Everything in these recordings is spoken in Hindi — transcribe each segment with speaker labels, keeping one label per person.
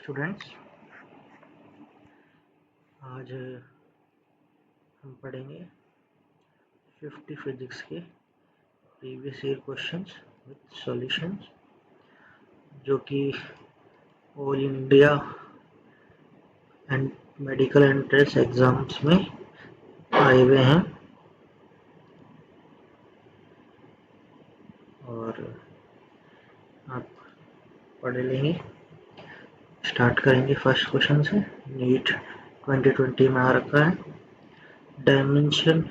Speaker 1: स्टूडेंट्स, आज हम पढ़ेंगे 50 फिजिक्स के previous year questions with solutions जो कि all India and medical entrance exams में आए हुए हैं और आप पढ़ लेंगे। स्टार्ट करेंगे फर्स्ट क्वेश्चन से। नीट 2020 में आ रखा है, dimension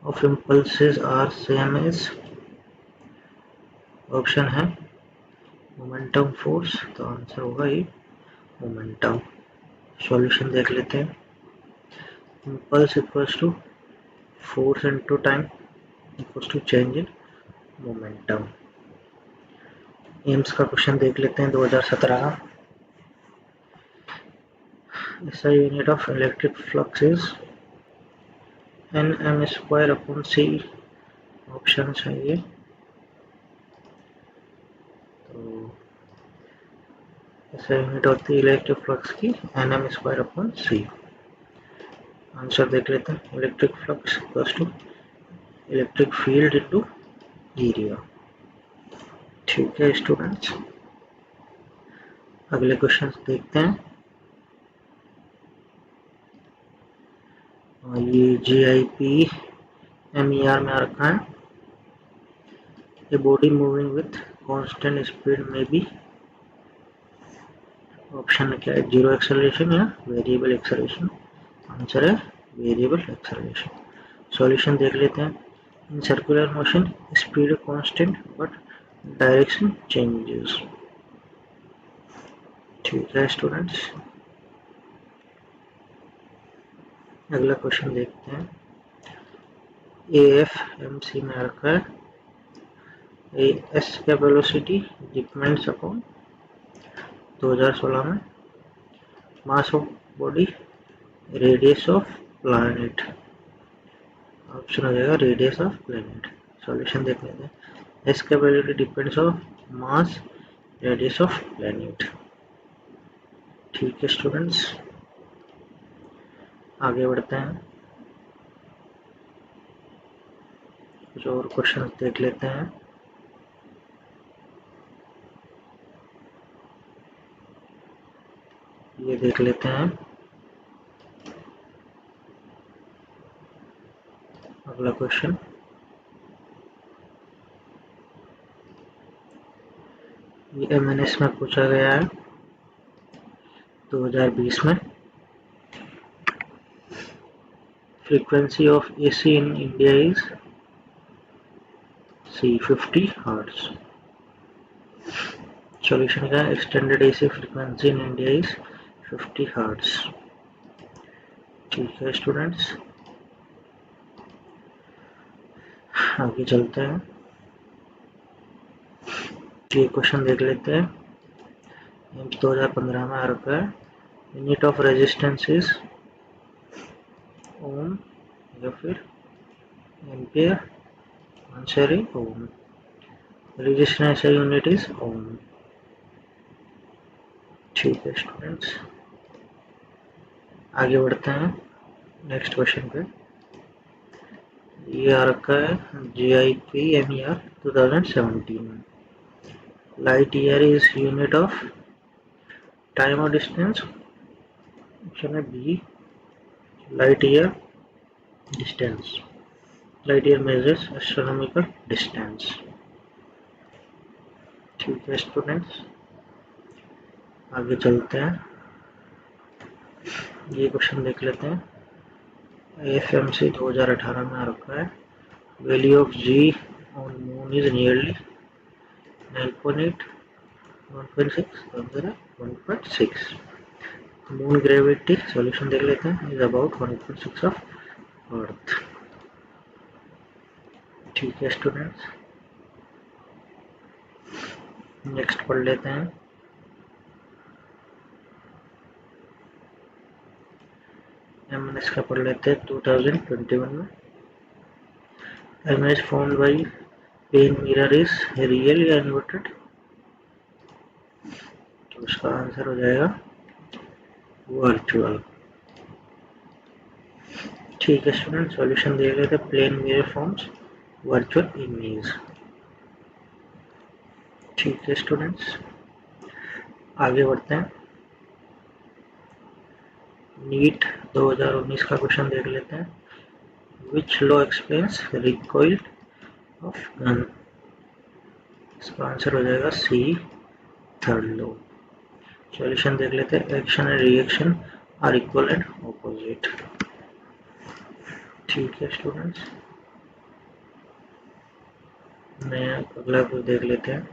Speaker 1: of impulses are same as. Option है मोमेंटम, फोर्स, तो आंसर होगा ये मोमेंटम। सॉल्यूशन देख लेते हैं। Impulse equals to force into time equals to change in momentum. AIIMS का क्वेश्चन देख लेते हैं 2017 का। SI unit of electric flux is Nm square upon C। Option है ये, तो SI यूनिट होती है इलेक्ट्रिक फ्लक्स की Nm square upon C। Answer देख लेते हैं। Electric flux equals to electric field into area. ठीक है स्टूडेंट्स, अगले क्वेश्चन देखते हैं। ये GIP MER में आ रखा है। A body moving with constant speed में भी। ऑप्शन क्या है, जीरो एक्सेलरेशन या वेरिएबल एक्सेलरेशन। आंसर है वेरिएबल एक्सेलरेशन। सॉल्यूशन देख लेते हैं। In circular motion speed constant but direction changes. ठीक है स्टूडेंट्स, अगला क्वेश्चन देखते हैं। AFMC में रखा है, एस का वेलोसिटी डिपेंड्स अपॉन 2016 में mass of body, radius of planet. Option हो जाएगा रेडियस ऑफ प्लैनेट। सॉल्यूशन देख लेते हैं। एस का velocity depends of mass, radius of planet. ठीक है स्टूडेंट्स, आगे बढ़ते हैं। कुछ और क्वेश्चन देख लेते हैं। ये देख लेते हैं। अगला क्वेश्चन, ये MNS में पूछा गया है 2020 में। Frequency of AC in India is C 50 Hz। Solution का extended AC frequency in India is 50 Hz। ठीक है स्टूडेंट्स, आगे चलते हैं। ये क्वेश्चन देख लेते हैं। 2015 में आ रखा है, यूनिट ऑफ रेजिस्टेंस इज ओम या फिर एम्पियर। आंसर है ओम। रेजिस्टेंस यूनिट इज ओम। ठीक है स्टूडेंट्स, आगे बढ़ते हैं नेक्स्ट क्वेश्चन पे। ये आ रखा है GIP MER 2017 में। Light year is unit of time और डिस्टेंस। ऑप्शन है B, light year distance. Light year measures astronomical distance. ठीक है स्टूडेंट्स, आगे चलते हैं। ये क्वेश्चन देख लेते हैं। AFMC 2018 में आ रखा है, value of G on moon is nearly 9.8, 1.6, 1.6। Moon gravity, solution देख लेते हैं, इज अबाउट 1.6 ऑफ अर्थ। ठीक है स्टूडेंट्स, नेक्स्ट पढ़ लेते हैं। MNS का पढ़ लेते हैं 2021 में। Image formed by plane mirror is real या इन्वर्टेड। तो उसका आंसर हो जाएगा वर्चुअल। ठीक है स्टूडेंट, सॉल्यूशन देख लेते हैं। Plane wave forms virtual image. ठीक है स्टूडेंट्स, आगे बढ़ते हैं। नीट 2019 का क्वेश्चन देख लेते हैं। Which law explains recoil of gun? इसका आंसर हो जाएगा सी, थर्ड लॉ। सॉल्यूशन देख लेते हैं। Action and reaction are equal and opposite. ठीक है स्टूडेंट्स, मैं अगला कुछ देख लेते हैं।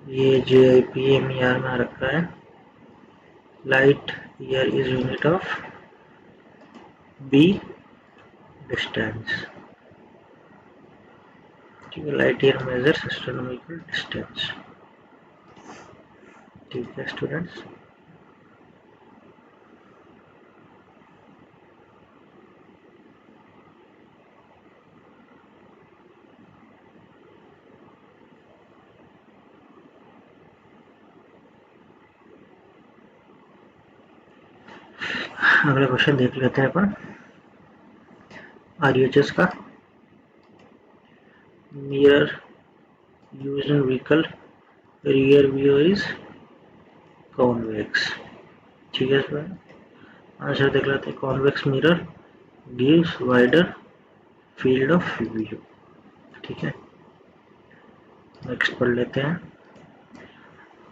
Speaker 1: ये JIPMER में रखा है। Light year is unit of B distance. ठीक है, light year measures astronomical distance. ठीक है स्टूडेंट्स, अगला क्वेश्चन देख लेते हैं अपन RHS का। Mirror used in vehicle rear view is convex. ठीक है स्टूडेंट, आंसर देख लेते हैं। Convex mirror gives wider field of view. ठीक है, नेक्स्ट पढ़ लेते हैं।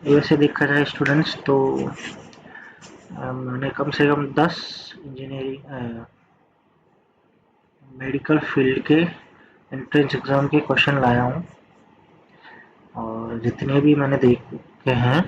Speaker 1: वैसे देखा जाए स्टूडेंट्स तो मैंने कम से कम 10 इंजीनियरिंग मेडिकल फील्ड के एंट्रेंस एग्ज़ाम के क्वेश्चन लाया हूँ, और जितने भी मैंने देखे हैं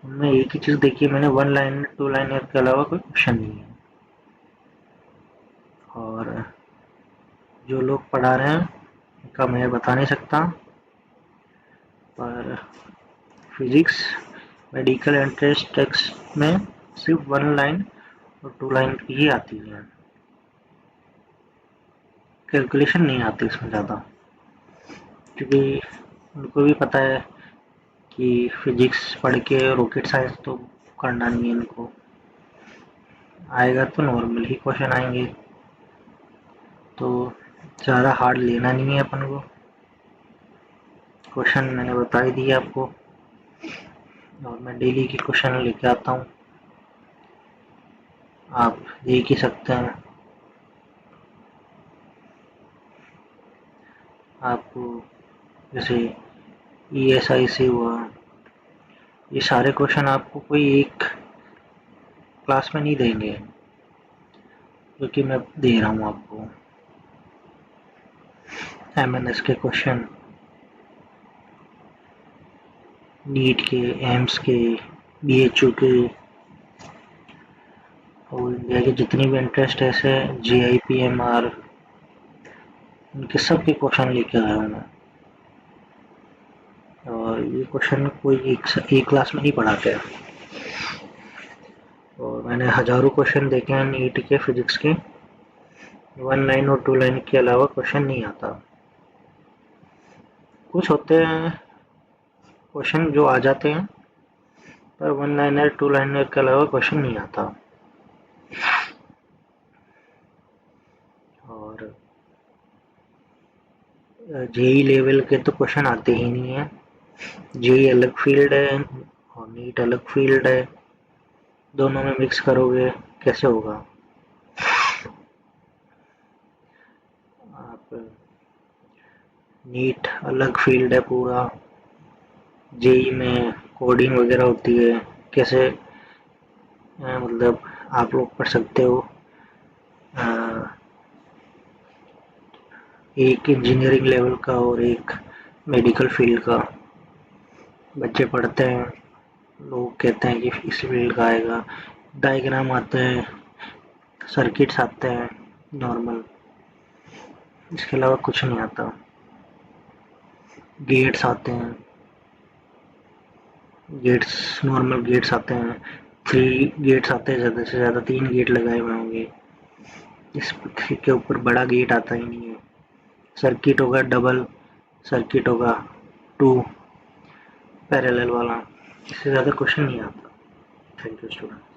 Speaker 1: उनमें एक ही चीज़ देखी है मैंने, 1 लाइन 2 लाइनर के अलावा कोई क्वेश्चन नहीं है। और जो लोग पढ़ा रहे हैं उनका मैं बता नहीं सकता, पर फिजिक्स मेडिकल एंट्रेंस टेक्स्ट में सिर्फ 1 लाइन और 2 लाइन की ही आती है, कैलकुलेशन नहीं आती इसमें ज़्यादा, क्योंकि उनको भी पता है कि फिजिक्स पढ़ के रॉकेट साइंस तो करना नहीं है इनको, आएगा तो नॉर्मल ही क्वेश्चन आएंगे, तो ज़्यादा हार्ड लेना नहीं है अपन को। क्वेश्चन मैंने बता ही दिया आपको, और मैं डेली की क्वेश्चन लेके आता हूँ, आप देख ही सकते हैं। आपको जैसे ESI से हुआ, ये सारे क्वेश्चन आपको कोई एक क्लास में नहीं देंगे, जो कि मैं दे रहा हूँ आपको। MNS के क्वेश्चन, नीट के, एम्स के, BHU के, और इंडिया के जितनी भी इंटरेस्ट ऐसे JIPMR, उनके सब के क्वेश्चन लेके आया हूँ मैं, और ये क्वेश्चन कोई एक क्लास में नहीं पढ़ाते हैं, और मैंने हज़ारों क्वेश्चन देखे हैं नीट के फिजिक्स के, 1 लाइन और 2 लाइन के अलावा क्वेश्चन नहीं आता। कुछ होते हैं क्वेश्चन जो आ जाते हैं, पर 1 लाइनर 2 लाइनर के अलावा क्वेश्चन नहीं आता। और JEE लेवल के तो क्वेश्चन आते ही नहीं है। JEE अलग फील्ड है और नीट अलग फील्ड है, दोनों में मिक्स करोगे कैसे होगा। आप नीट अलग फील्ड है पूरा, JEE में कोडिंग वगैरह होती है, कैसे मतलब आप लोग पढ़ सकते हो। एक इंजीनियरिंग लेवल का और एक मेडिकल फील्ड का बच्चे पढ़ते हैं, लोग कहते हैं कि इस फील्ड का आएगा, डायग्राम आते हैं, सर्किट्स आते हैं नॉर्मल, इसके अलावा कुछ नहीं आता। गेट्स आते हैं, गेट्स नॉर्मल गेट्स आते हैं, 3 गेट्स आते हैं, ज़्यादा से ज़्यादा 3 गेट लगाए हुए होंगे, इसके ऊपर बड़ा गेट आता ही नहीं है। सर्किट होगा डबल, सर्किट होगा 2, पैरेलल वाला, इससे ज़्यादा क्वेश्चन नहीं आता। Thank you student.